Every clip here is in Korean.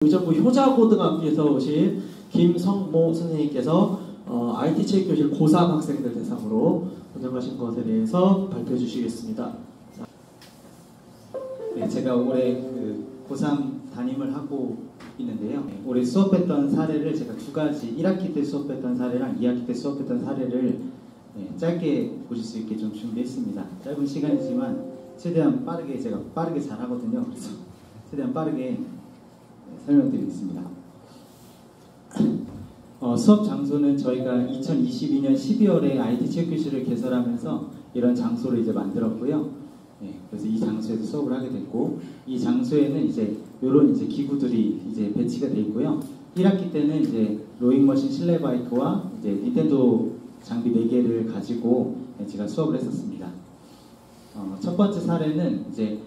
의정부 효자고등학교에서 오신 김성모 선생님께서 IT 체육교실 고3 학생들 대상으로 운영하신 것에 대해서 발표해 주시겠습니다. 네, 제가 올해 고3 담임을 하고 있는데요. 올해 수업했던 사례를 제가 두 가지, 1학기 때 수업했던 사례랑 2학기 때 수업했던 사례를 짧게 보실 수 있게 좀 준비했습니다. 짧은 시간이지만 최대한 빠르게, 제가 빠르게 잘하거든요. 그래서 최대한 빠르게 설명드리겠습니다. 수업 장소는 저희가 2022년 12월에 IT 체육교실을 개설하면서 이런 장소를 이제 만들었고요. 그래서 이 장소에서 수업을 하게 됐고, 이 장소에는 이제 이런 이제 기구들이 이제 배치가 되어 있고요. 1학기 때는 이제 로잉머신 실내 바이크와 이제 닌텐도 장비 4개를 가지고 제가 수업을 했었습니다. 첫 번째 사례는 이제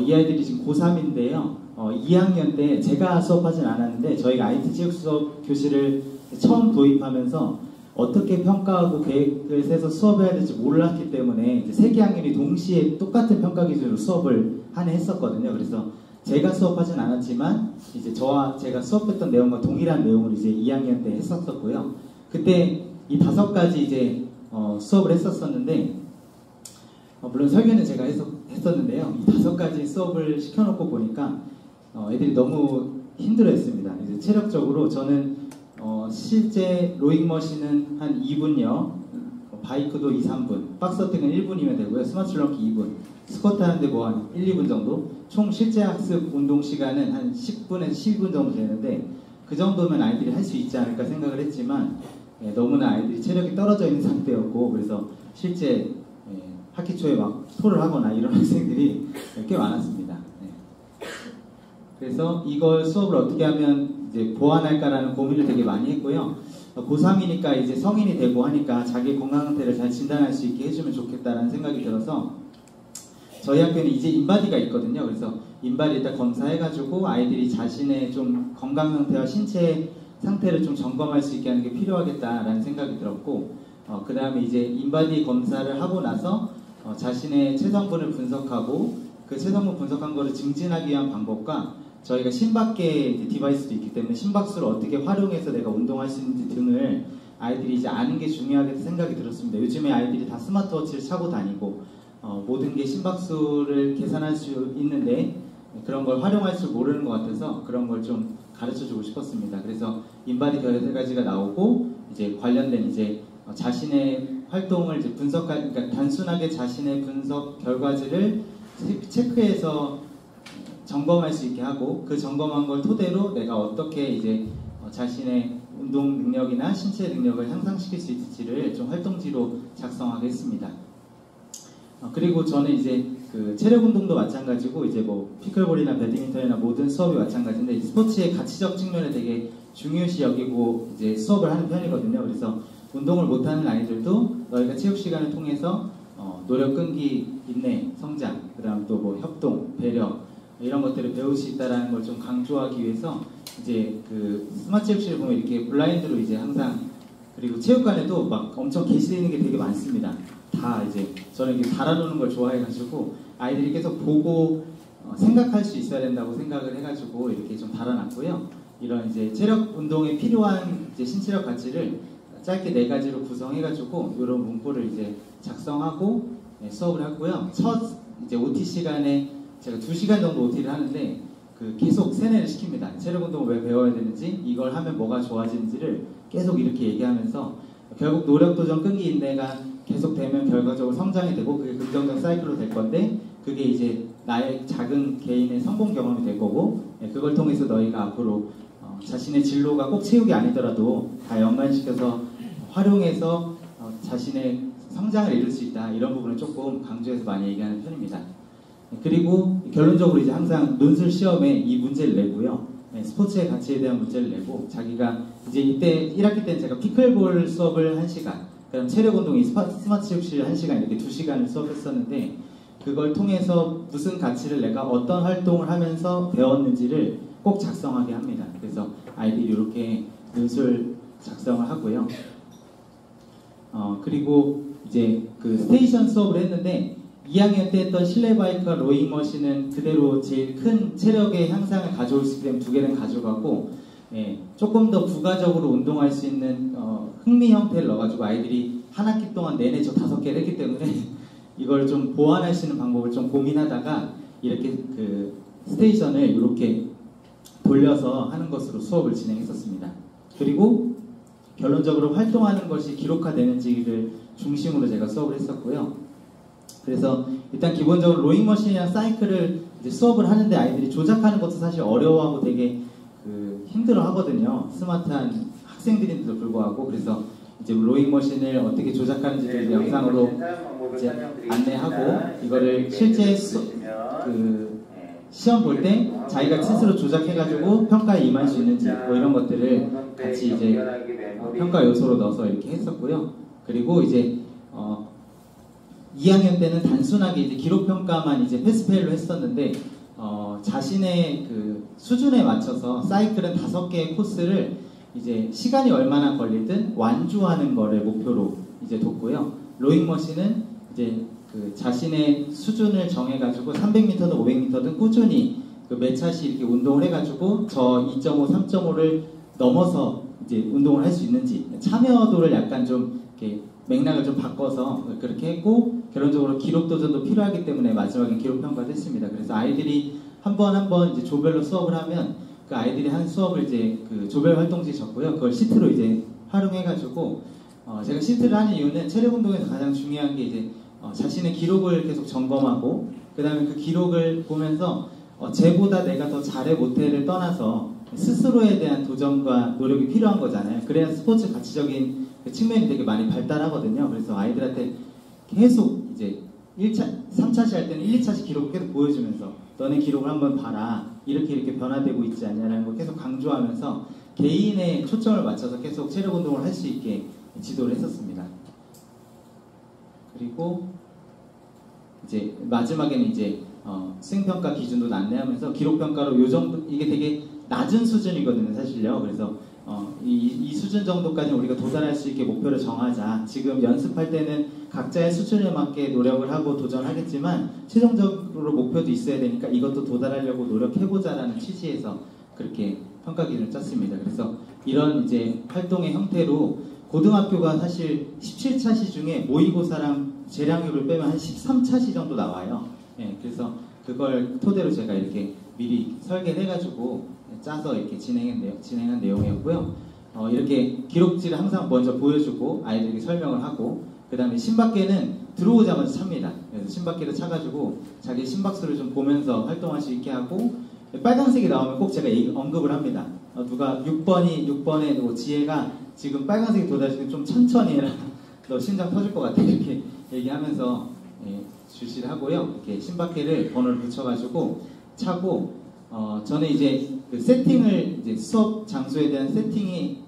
이 아이들이 지금 고3인데요. 2학년 때 제가 수업하진 않았는데 저희가 IT 체육 수업 교실을 처음 도입하면서 어떻게 평가하고 계획을 세서 수업해야 될지 몰랐기 때문에 이제 3개 학년이 동시에 똑같은 평가 기준으로 수업을 한 해 했었거든요. 그래서 제가 수업하진 않았지만 이제 저와 제가 수업했던 내용과 동일한 내용을 이제 2학년 때 했었고요. 그때 이 5가지 이제 수업을 했었는데 물론 설계는 제가 했었는데요. 이 5가지 수업을 시켜놓고 보니까 애들이 너무 힘들어했습니다. 이제 체력적으로 저는 실제 로잉머신은 한 2분요, 바이크도 2, 3분, 박스어택은 1분이면 되고요, 스마트 줄넘기 2분, 스쿼트 하는데 뭐 한 1, 2분 정도, 총 실제 학습 운동 시간은 한 10분에서 12분 정도 되는데 그 정도면 아이들이 할 수 있지 않을까 생각을 했지만 너무나 아이들이 체력이 떨어져 있는 상태였고, 그래서 실제 학기 초에 막 토를 하거나 이런 학생들이 꽤 많았습니다. 그래서 이걸 수업을 어떻게 하면 이제 보완할까라는 고민을 되게 많이 했고요. 고3이니까 이제 성인이 되고 하니까 자기 건강 상태를 잘 진단할 수 있게 해주면 좋겠다라는 생각이 들어서 저희 학교는 이제 인바디가 있거든요. 그래서 인바디 일단 검사해가지고 아이들이 자신의 좀 건강 상태와 신체 상태를 좀 점검할 수 있게 하는 게 필요하겠다라는 생각이 들었고, 그 다음에 이제 인바디 검사를 하고 나서 자신의 체성분을 분석하고 그 체성분 분석한 거를 증진하기 위한 방법과 저희가 심박계 디바이스도 있기 때문에 심박수를 어떻게 활용해서 내가 운동할 수 있는지 등을 아이들이 이제 아는 게 중요하게 생각이 들었습니다. 요즘에 아이들이 다 스마트워치를 차고 다니고 모든 게 심박수를 계산할 수 있는데 그런 걸 활용할 줄 모르는 것 같아서 그런 걸 좀 가르쳐주고 싶었습니다. 그래서 인바디 별의 3가지가 나오고 이제 관련된 이제 자신의 활동을 이제 분석할, 그러니까 단순하게 자신의 분석 결과지를 체크해서 점검할 수 있게 하고 그 점검한 걸 토대로 내가 어떻게 이제 자신의 운동 능력이나 신체 능력을 향상시킬 수 있을지를 좀 활동지로 작성하게 했습니다. 그리고 저는 이제 그 체력 운동도 마찬가지고 이제 뭐 피클볼이나 배드민턴이나 모든 수업이 마찬가지인데 스포츠의 가치적 측면을 되게 중요시 여기고 이제 수업을 하는 편이거든요. 그래서 운동을 못하는 아이들도 너희가 체육 시간을 통해서 노력, 끈기, 인내, 성장, 그 다음 또 뭐 협동, 배려 이런 것들을 배울 수 있다는 걸 좀 강조하기 위해서 이제 그 스마트 체육실을 보면 이렇게 블라인드로 이제 항상, 그리고 체육관에도 막 엄청 게시되어 있는 게 되게 많습니다. 다 이제 저는 이렇게 달아놓는 걸 좋아해가지고 아이들이 계속 보고 생각할 수 있어야 된다고 생각을 해가지고 이렇게 좀 달아놨고요. 이런 이제 체력 운동에 필요한 이제 신체력 가치를 짧게 4가지로 구성해가지고 이런 문구를 이제 작성하고 수업을 하고요. 첫 이제 OT 시간에 제가 2시간 정도 OT를 하는데 계속 세뇌를 시킵니다. 체력 운동을 왜 배워야 되는지, 이걸 하면 뭐가 좋아지는지를 계속 이렇게 얘기하면서 결국 노력, 도전, 끈기, 인내가 계속 되면 결과적으로 성장이 되고 그게 긍정적 사이클로 될 건데 그게 이제 나의 작은 개인의 성공 경험이 될 거고 그걸 통해서 너희가 앞으로 자신의 진로가 꼭 체육이 아니더라도 다 연관시켜서 활용해서 자신의 성장을 이룰 수 있다, 이런 부분을 조금 강조해서 많이 얘기하는 편입니다. 그리고 결론적으로 이제 항상 논술 시험에 이 문제를 내고요. 스포츠의 가치에 대한 문제를 내고 자기가 이제 이때 1학기 때는 제가 피클볼 수업을 1시간, 그다음 체력 운동이 스마트 체육실 1시간 이렇게 2시간을 수업했었는데 그걸 통해서 무슨 가치를 내가 어떤 활동을 하면서 배웠는지를 꼭 작성하게 합니다. 그래서 아이들이 이렇게 논술 작성을 하고요. 그리고 이제 그 스테이션 수업을 했는데 2학년 때 했던 실내 바이크와 로잉 머신은 그대로 제일 큰 체력의 향상을 가져올 수 있기 때문에 두 개는 가져가고, 조금 더 부가적으로 운동할 수 있는 흥미 형태를 넣어가지고 아이들이 한 학기 동안 내내 저 5개를 했기 때문에 이걸 좀 보완할 수 있는 방법을 좀 고민하다가 이렇게 그 스테이션을 이렇게 돌려서 하는 것으로 수업을 진행했었습니다. 그리고 결론적으로 활동하는 것이 기록화되는지를 중심으로 제가 수업을 했었고요. 그래서 일단 기본적으로 로잉 머신이랑 사이클을 이제 수업을 하는데 아이들이 조작하는 것도 사실 어려워하고 되게 힘들어 하거든요. 스마트한 학생들인데도 불구하고. 그래서 이제 로잉 머신을 어떻게 조작하는지를 영상으로 이제 안내하고, 이거를 실제 시험 볼 때 자기가 스스로 조작해가지고 평가에 임할 수 있는지 뭐 이런 것들을 같이 이제 평가 요소로 넣어서 이렇게 했었고요. 그리고 이제 2학년 때는 단순하게 이제 기록 평가만 이제 패스페일로 했었는데, 자신의 그 수준에 맞춰서 사이클은 5개의 코스를 이제 시간이 얼마나 걸리든 완주하는 거를 목표로 이제 뒀고요. 로잉 머신은 이제 그 자신의 수준을 정해가지고 300m든 500m든 꾸준히 그 몇 차씩 이렇게 운동을 해가지고 저 2.5, 3.5를 넘어서 이제 운동을 할 수 있는지, 참여도를 약간 좀 이렇게 맥락을 좀 바꿔서 그렇게 했고, 결론적으로 기록 도전도 필요하기 때문에 마지막에 기록 평가를 했습니다. 그래서 아이들이 한 번 이제 조별로 수업을 하면 그 아이들이 한 수업을 이제 그 조별 활동지에 적고요. 그걸 시트로 이제 활용해가지고, 제가 시트를 하는 이유는 체력 운동에서 가장 중요한 게 이제 자신의 기록을 계속 점검하고, 그 다음에 그 기록을 보면서 쟤보다 내가 더 잘해 못해를 떠나서 스스로에 대한 도전과 노력이 필요한 거잖아요. 그래야 스포츠 가치적인 그 측면이 되게 많이 발달하거든요. 그래서 아이들한테 계속 이제 3차시 할 때는 1, 2차시 기록을 계속 보여주면서 너네 기록을 한번 봐라. 이렇게 변화되고 있지 않냐라는 걸 계속 강조하면서 개인의 초점을 맞춰서 계속 체력 운동을 할 수 있게 지도를 했었습니다. 그리고 이제 마지막에는 이제 수행평가 기준도 안내하면서 기록평가로 요 정도, 이게 되게 낮은 수준이거든요, 사실요. 그래서 이 수준 정도까지 우리가 도달할 수 있게 목표를 정하자. 지금 연습할 때는 각자의 수준에 맞게 노력을 하고 도전하겠지만 최종적으로 목표도 있어야 되니까 이것도 도달하려고 노력해보자라는 취지에서 그렇게 평가 기준을 짰습니다. 그래서 이런 이제 활동의 형태로 고등학교가 사실 17차시 중에 모의고사랑 재량률을 빼면 한 13차시 정도 나와요. 그래서 그걸 토대로 제가 이렇게 미리 설계를 해가지고 짜서 이렇게 진행한 내용이었고요. 이렇게 기록지를 항상 먼저 보여주고 아이들에게 설명을 하고, 그 다음에 심박계는 들어오자마자 찹니다. 그래서 심박계를 차가지고 자기 심박수를 좀 보면서 활동할 수 있게 하고, 빨간색이 나오면 꼭 제가 언급을 합니다. 누가 6번의 뭐 지혜가 지금 빨간색이 도달하시면 좀 천천히 해라. 너 심장 터질 것 같아. 이렇게 얘기하면서 주시를 하고요. 이렇게 심박계를 번호를 붙여가지고 차고, 저는 이제 그 세팅을 이제 수업 장소에 대한 세팅이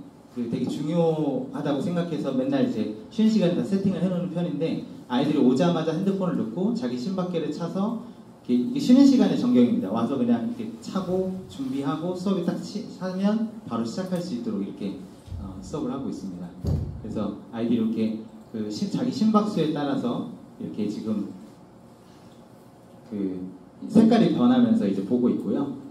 되게 중요하다고 생각해서 맨날 이제 쉬는 시간에 다 세팅을 해놓는 편인데, 아이들이 오자마자 핸드폰을 넣고 자기 심박계를 차서 이게 쉬는 시간의 전경입니다. 와서 그냥 이렇게 차고 준비하고 수업이 딱 차면 바로 시작할 수 있도록 이렇게 수업을 하고 있습니다. 그래서 아이들이 이렇게 그 자기 심박수에 따라서 이렇게 지금 그 색깔이 변하면서 이제 보고 있고요.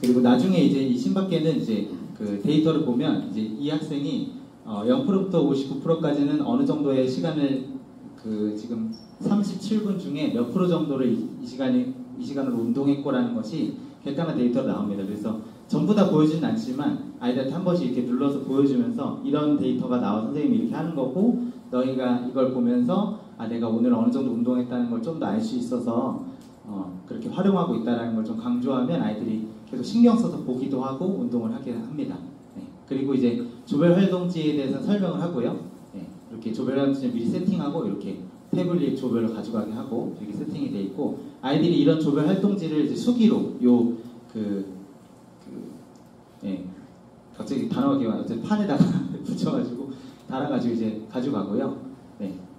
그리고 나중에 이제 이 심박계는 이제 그 데이터를 보면 이제 이 학생이 0%부터 59%까지는 어느 정도의 시간을 그 지금 37분 중에 몇 프로 정도를 이 시간으로 운동했고라는 것이 객관화 데이터로 나옵니다. 그래서 전부 다 보여주진 않지만 아이들한테 한 번씩 이렇게 눌러서 보여주면서 이런 데이터가 나와 선생님이 이렇게 하는 거고, 너희가 이걸 보면서 내가 오늘 어느 정도 운동했다는 걸 좀 더 알 수 있어서 그렇게 활용하고 있다는 걸 좀 강조하면 아이들이 계속 신경 써서 보기도 하고 운동을 하게 합니다. 그리고 이제 조별 활동지에 대해서 설명을 하고요. 이렇게 조별 활동지를 미리 세팅하고 이렇게 태블릿 조별로 가져가게 하고 이렇게 세팅이 돼 있고, 아이들이 이런 조별 활동지를 이제 수기로 갑자기 단어가 기억나요. 판에다가 붙여가지고 달아가지고 이제 가져가고요.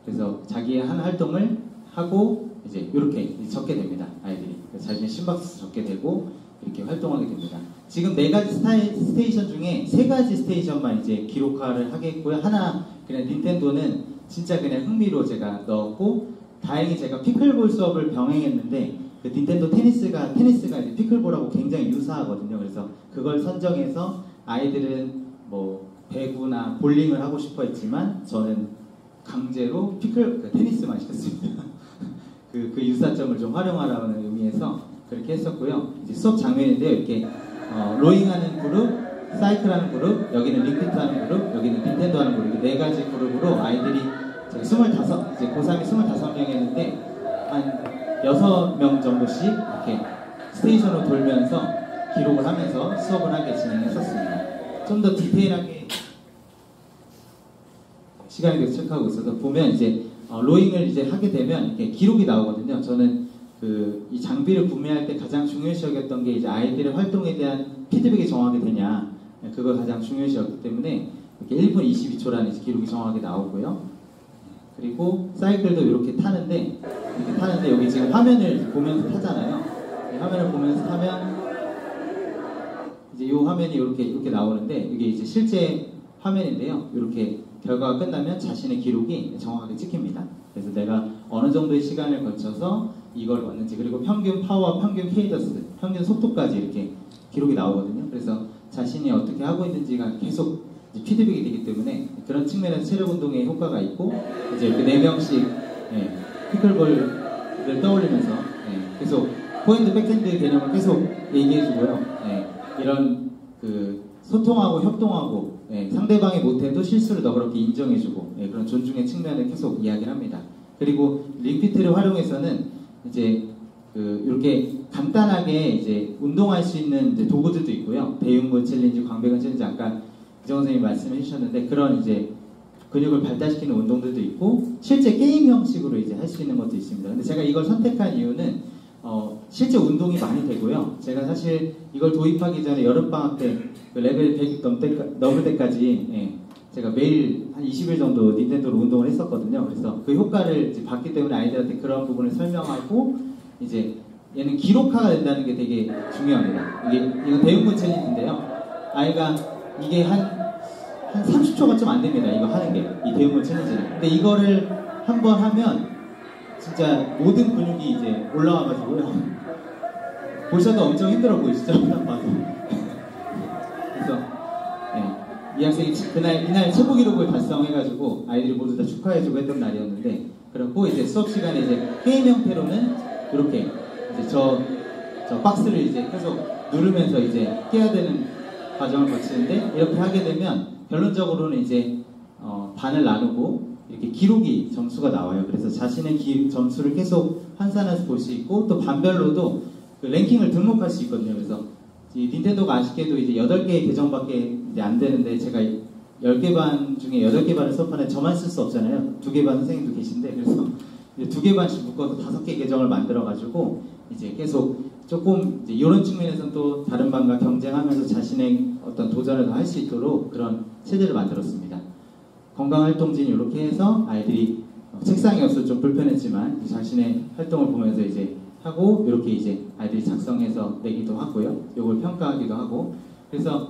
그래서 자기의 한 활동을 하고 이제 이렇게 적게 됩니다. 아이들이 자신의 심박수 적게 되고 이렇게 활동하게 됩니다. 지금 4가지 스테이션 중에 3가지 스테이션만 이제 기록화를 하겠고요. 하나 그냥 닌텐도는 진짜 그냥 흥미로 제가 넣었고, 다행히 제가 피클볼 수업을 병행했는데 그 닌텐도 테니스가 이제 피클볼하고 굉장히 유사하거든요. 그래서 그걸 선정해서 아이들은 뭐 배구나 볼링을 하고 싶어 했지만 저는 강제로 테니스만 시켰습니다. 그 유사점을 좀 활용하라는 의미에서 그렇게 했었고요. 이제 수업 장면인데요. 이렇게 로잉하는 그룹, 사이클하는 그룹, 여기는 링피트하는 그룹, 여기는 닌텐도 하는 그룹, 이렇게 4가지 그룹으로 아이들이 제가 이제 고3이 25명이었는데 한 6명 정도씩 이렇게 스테이션으로 돌면서 기록을 하면서 수업을 하게 진행했었습니다. 좀 더 디테일하게 시간이 계속 체크하고 있어서 보면 이제 로잉을 이제 하게 되면 이렇게 기록이 나오거든요. 저는 이 장비를 구매할 때 가장 중요시 여겼던 게 이제 아이들의 활동에 대한 피드백이 정확하게 되냐, 그걸 가장 중요시 여겼기 때문에 이렇게 1분 22초라는 이제 기록이 정확하게 나오고요. 그리고 사이클도 이렇게 타는데 여기 지금 화면을 보면서 타잖아요. 이 화면을 보면서 타면 이제 이 화면이 이렇게 나오는데 이게 이제 실제 화면인데요. 이렇게 결과가 끝나면 자신의 기록이 정확하게 찍힙니다. 그래서 내가 어느 정도의 시간을 거쳐서 이걸 왔는지, 그리고 평균 파워, 평균 케이더스, 평균 속도까지 이렇게 기록이 나오거든요. 그래서 자신이 어떻게 하고 있는지가 계속 피드백이 되기 때문에 그런 측면에서 체력 운동에 효과가 있고, 이제 이렇게 4명씩 피클볼을 떠올리면서 계속 포핸드 백핸드 개념을 계속 얘기해주고요. 이런 소통하고 협동하고 상대방이 못해도 실수를 너그럽게 인정해주고 그런 존중의 측면을 계속 이야기를 합니다. 그리고 링피트를 활용해서는 이제 이렇게 간단하게 이제 운동할 수 있는 이제 도구들도 있고요. 배윤골 챌린지, 광배근 챌린지, 아까 이정 선생님이 말씀해 주셨는데 그런 이제 근육을 발달시키는 운동들도 있고 실제 게임 형식으로 이제 할 수 있는 것도 있습니다. 근데 제가 이걸 선택한 이유는 실제 운동이 많이 되고요. 제가 사실 이걸 도입하기 전에 여름방학 때 그 레벨 100 넘을 때까지 제가 매일 한 20일 정도 닌텐도로 운동을 했었거든요. 그래서 그 효과를 이제 봤기 때문에 아이들한테 그런 부분을 설명하고, 이제 얘는 기록화가 된다는 게 되게 중요합니다. 이건 대흉근 챌린지인데요. 아이가 이게 한 30초가 좀 안 됩니다. 이거 하는 게, 이 대흉근 챌린지는. 근데 이거를 한번 하면 진짜 모든 근육이 이제 올라와가지고요. 보셔도 엄청 힘들어 보이시죠? 딱 봐도. 그래서 이 학생이 이날 최고 기록을 달성해가지고 아이들이 모두 다 축하해주고 했던 날이었는데, 그리고 이제 수업 시간에 이제 게임 형태로는 이렇게 이제 저 박스를 이제 계속 누르면서 이제 깨야 되는 과정을 거치는데, 이렇게 하게 되면 결론적으로는 이제 반을 나누고 이렇게 기록이 점수가 나와요. 그래서 자신의 점수를 계속 환산해서 볼 수 있고, 또 반별로도 그 랭킹을 등록할 수 있거든요. 그래서 이 닌텐도가 아쉽게도 이제 8개의 계정밖에 이제 안 되는데, 제가 10개 반 중에 8개 반을 수업하는데 저만 쓸 수 없잖아요. 2개 반 선생님도 계신데, 그래서 이제 2개 반씩 묶어서 5개 계정을 만들어가지고 이제 계속 조금 이제 이런 측면에서는 또 다른 반과 경쟁하면서 자신의 어떤 도전을 더 할 수 있도록 그런 체제를 만들었습니다. 건강활동진 이렇게 해서 아이들이 책상이 없어서 좀 불편했지만 자신의 활동을 보면서 이제 하고, 이렇게 이제 아이들이 작성해서 내기도 하고요. 이걸 평가하기도 하고. 그래서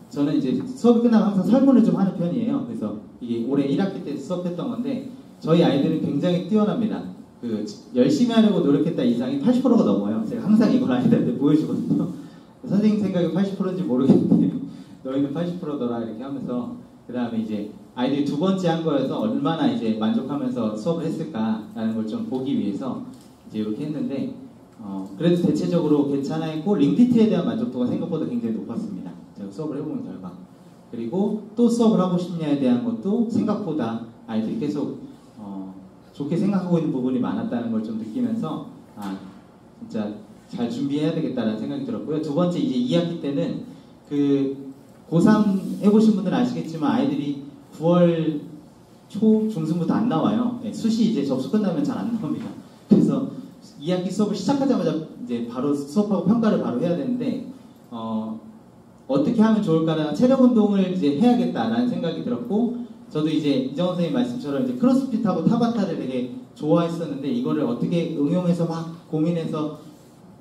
저는 이제 수업이 끝나면 항상 설문을 좀 하는 편이에요. 그래서 이게 올해 1학기 때 수업했던 건데, 저희 아이들은 굉장히 뛰어납니다. 열심히 하려고 노력했다 이상이 80%가 넘어요. 제가 항상 이걸 아이들한테 보여주거든요. 선생님 생각이 80%인지 모르겠는데 너희는 80%더라 이렇게 하면서, 그 다음에 이제 아이들이 2번째 한 거여서 얼마나 이제 만족하면서 수업을 했을까라는 걸 좀 보기 위해서 이제 이렇게 했는데, 그래도 대체적으로 괜찮아 했고, 링피트에 대한 만족도가 생각보다 굉장히 높았습니다. 제가 수업을 해보는 결과. 그리고 또 수업을 하고 싶냐에 대한 것도 생각보다 아이들이 계속 좋게 생각하고 있는 부분이 많았다는 걸 좀 느끼면서, 진짜 잘 준비해야 되겠다는 생각이 들었고요. 2번째 이제 2학기 때는 고3 해보신 분들은 아시겠지만 아이들이 9월 초 중순부터 안 나와요. 수시 이제 접수 끝나면 잘 안 나옵니다. 그래서 2학기 수업을 시작하자마자 이제 바로 수업하고 평가를 바로 해야 되는데, 어떻게 하면 좋을까라는 체력 운동을 이제 해야겠다라는 생각이 들었고, 저도 이제 이정원 선생님 말씀처럼 이제 크로스핏하고 타바타를 되게 좋아했었는데, 이거를 어떻게 응용해서 막 고민해서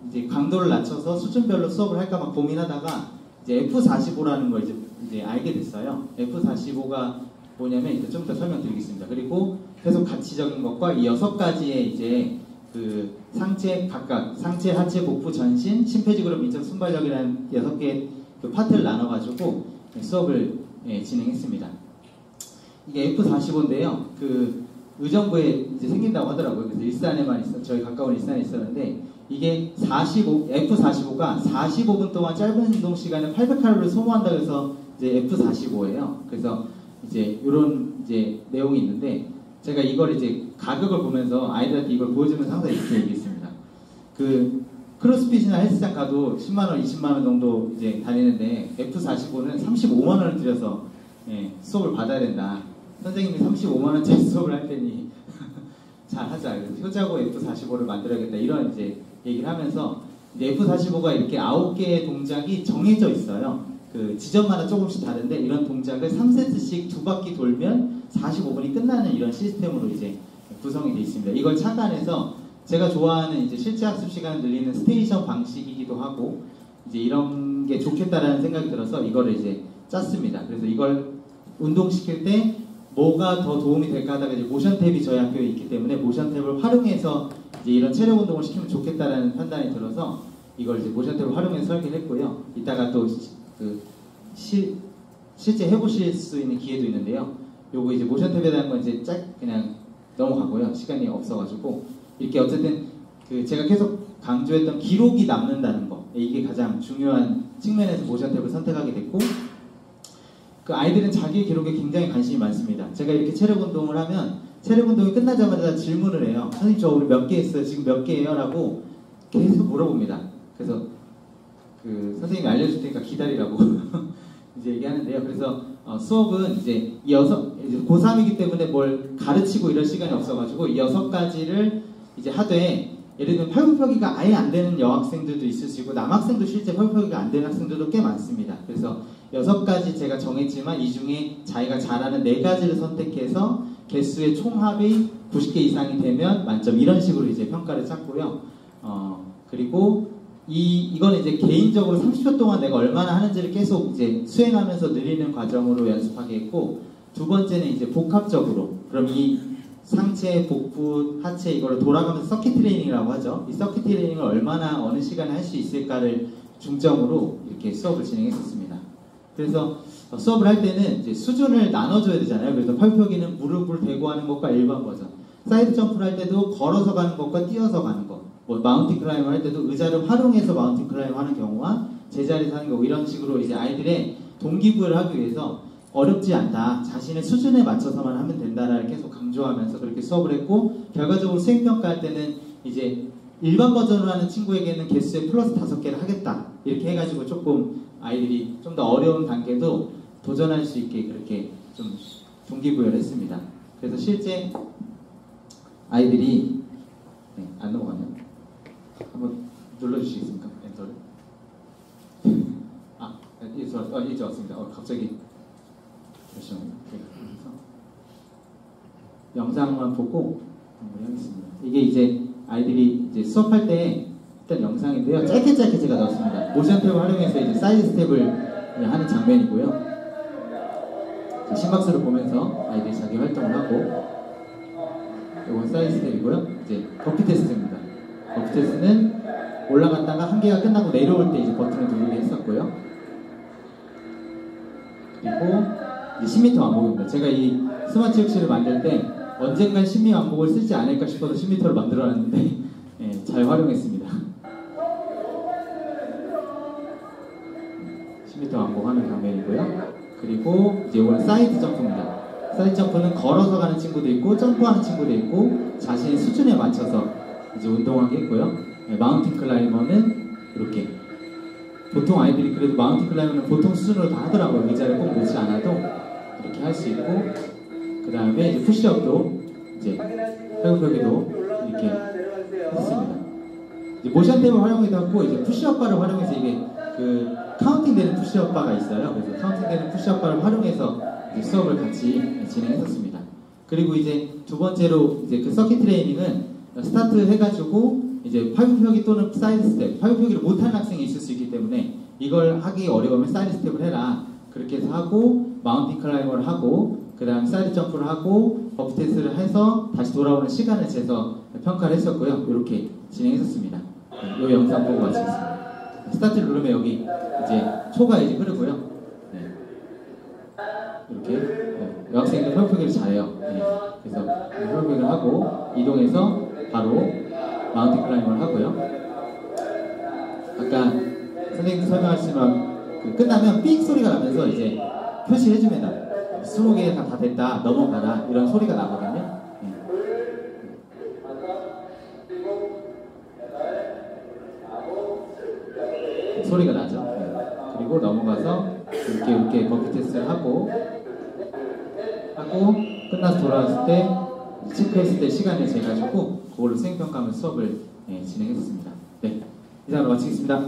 이제 강도를 낮춰서 수준별로 수업을 할까 막 고민하다가 이제 F45라는 걸 이제 알게 됐어요. F45가 뭐냐면 이제 좀 더 설명드리겠습니다. 그리고 계속 가치적인 것과 이 6가지의 이제 그 상체 각각 상체, 하체, 복부, 전신, 심폐지구력, 민첩, 순발력이라는 6개의 그 파트를 나눠가지고 수업을 진행했습니다. 이게 F45인데요. 그 의정부에 이제 생긴다고 하더라고요. 그래서 일산에만 저희 가까운 일산에 있었는데 이게 F45가 45분 동안 짧은 운동 시간에 800칼로리를 소모한다 그래서 이제 F45예요. 그래서 이제 이런 이제 내용이 있는데 제가 이걸 이제 가격을 보면서 아이들한테 이걸 보여주면서 항상 이렇게 얘기했습니다. 그 크로스핏이나 헬스장 가도 10만원, 20만원 정도 이제 다니는데 F45는 35만원을 들여서 수업을 받아야 된다. 선생님이 35만원짜리 수업을 할 테니 잘 하자. 그래서 효자고 F45를 만들어야겠다. 이런 이제 얘기를 하면서 이제 F45가 이렇게 9개의 동작이 정해져 있어요. 그 지점마다 조금씩 다른데 이런 동작을 3세트씩 2바퀴 돌면 45분이 끝나는 이런 시스템으로 이제 구성이 되어 있습니다. 이걸 착안해서 제가 좋아하는 이제 실제 학습 시간을 늘리는 스테이션 방식이기도 하고 이제 이런 게 좋겠다라는 생각이 들어서 이거를 이제 짰습니다. 그래서 이걸 운동시킬 때 뭐가 더 도움이 될까 하다가 이제 모션 탭이 저희 학교에 있기 때문에 모션 탭을 활용해서 이제 이런 체력 운동을 시키면 좋겠다라는 판단이 들어서 이걸 이제 모션 탭을 활용해서 설계를 했고요. 이따가 또 그 실제 해보실 수 있는 기회도 있는데요. 요거 이제 모션 탭에 대한 건 이제 그냥 넘어가고요. 시간이 없어가지고 이렇게 어쨌든 그 제가 계속 강조했던 기록이 남는다는 거 이게 가장 중요한 측면에서 모션 탭을 선택하게 됐고 그 아이들은 자기 기록에 굉장히 관심이 많습니다. 제가 이렇게 체력 운동을 하면 체력 운동이 끝나자마자 질문을 해요. 선생님 저 오늘 몇 개 했어요? 지금 몇 개예요? 라고 계속 물어봅니다. 그래서 그 선생님이 알려줄 테니까 기다리라고 이제 얘기하는데요. 그래서 수업은 이제 고3이기 때문에 뭘 가르치고 이럴 시간이 없어가지고 이 6가지를 이제 하되 예를 들면 팔굽혀펴기가 아예 안 되는 여학생들도 있을 수 있고 남학생도 실제 팔굽혀펴기가 안 되는 학생들도 꽤 많습니다. 그래서 6가지 제가 정했지만 이 중에 자기가 잘하는 4가지를 선택해서 개수의 총합이 90개 이상이 되면 만점 이런 식으로 이제 평가를 짰고요. 그리고 이거는 이제 개인적으로 30초 동안 내가 얼마나 하는지를 계속 이제 수행하면서 늘리는 과정으로 연습하게 했고 두 번째는 이제 복합적으로 그럼 이 상체, 복부, 하체 이거를 돌아가면서 서킷 트레이닝이라고 하죠. 이 서킷 트레이닝을 얼마나 어느 시간에 할 수 있을까를 중점으로 이렇게 수업을 진행했었습니다. 그래서 수업을 할 때는 이제 수준을 나눠줘야 되잖아요. 그래서 팔굽혀펴기는 무릎을 대고 하는 것과 일반 버전, 사이드 점프를 할 때도 걸어서 가는 것과 뛰어서 가는 것, 뭐 마운틴 클라이머 할 때도 의자를 활용해서 마운틴 클라이머 하는 경우와 제자리에서 하는 경우 이런 식으로 이제 아이들의 동기부여를 하기 위해서 어렵지 않다. 자신의 수준에 맞춰서만 하면 된다를 계속 강조하면서 그렇게 수업을 했고 결과적으로 수행평가할 때는 이제 일반 버전으로 하는 친구에게는 개수에 플러스 5개를 하겠다. 이렇게 해가지고 조금 아이들이 좀 더 어려운 단계도 도전할 수 있게 그렇게 좀 동기부여를 했습니다. 그래서 실제 아이들이 안 넘어가네요. 한번 눌러주시겠습니까? 엔터를. 이제 왔습니다. 갑자기 잠시만요. 영상만 보고 마무리하겠습니다. 이게 이제 아이들이 이제 수업할 때 일단 영상인데요. 짧게 제가 넣었습니다. 모션 탭을 활용해서 이제 사이드 스텝을 하는 장면이고요. 심박수를 보면서 아이들이 자기 활동을 하고 이건 사이드 스텝이고요. 이제 버피 테스트입니다. 버피 테스트는 올라갔다가 한 개가 끝나고 내려올 때 이제 버튼을 누르게 했었고요. 그리고 이제 10m 왕복입니다. 제가 이 스마트 혁신을 만들 때 언젠간 10m 왕복을 쓰지 않을까 싶어서 10m를 만들어놨는데 잘 활용했습니다. 10m 왕복하는 장면이고요. 그리고 이제 이거는 사이드 점프입니다. 사이드 점프는 걸어서 가는 친구도 있고 점프하는 친구도 있고 자신의 수준에 맞춰서 이제 운동하게 했고요. 마운틴 클라이머는 이렇게 보통 아이들이 그래도 마운틴 클라이머는 보통 수준으로 다 하더라고요. 의자를 꼭 놓지 않아도 이렇게 할 수 있고 그 다음에 이제 푸시업도 이제 팔굽혀펴기도 이렇게 했습니다. 이제 모션 탭을 활용해서 하고 이제 푸시업 바를 활용해서 이게 그 카운팅 되는 푸시업 바가 있어요. 그래서 카운팅 되는 푸시업 바를 활용해서 이제 수업을 같이 진행했었습니다. 그리고 이제 두 번째로 이제 그 서킷 트레이닝은 스타트 해가지고 이제 팔굽혀펴기 또는 사이드 스텝, 팔굽혀펴기를 못하는 학생이 있을 수 있기 때문에 이걸 하기 어려우면 사이드 스텝을 해라. 그렇게 해서 하고 마운틴 클라이머를 하고 그 다음 사이드 점프를 하고 버프 테스트를 해서 다시 돌아오는 시간을 재서 평가를 했었고요. 이렇게 진행했었습니다. 이 영상 보고 마치겠습니다. 스타트를 누르면 여기 이제 초가 이제 흐르고요. 네. 이렇게 여학생들 혈표기를 잘해요. 네. 그래서 혈표기를 하고 이동해서 바로 마운틴 클라이밍을 하고요. 아까 선생님도 설명하시지만 끝나면 삑 소리가 나면서 이제 표시해줍니다. 20개 다 됐다, 넘어가라 이런 소리가 나거든요. 소리가 나죠. 그리고 넘어가서 이렇게 버프 테스트를 하고 끝나서 돌아왔을 때 체크했을 때 시간을 재가지고 그걸로 수행평가하면서 수업을 진행했습니다. 네, 이상으로 마치겠습니다.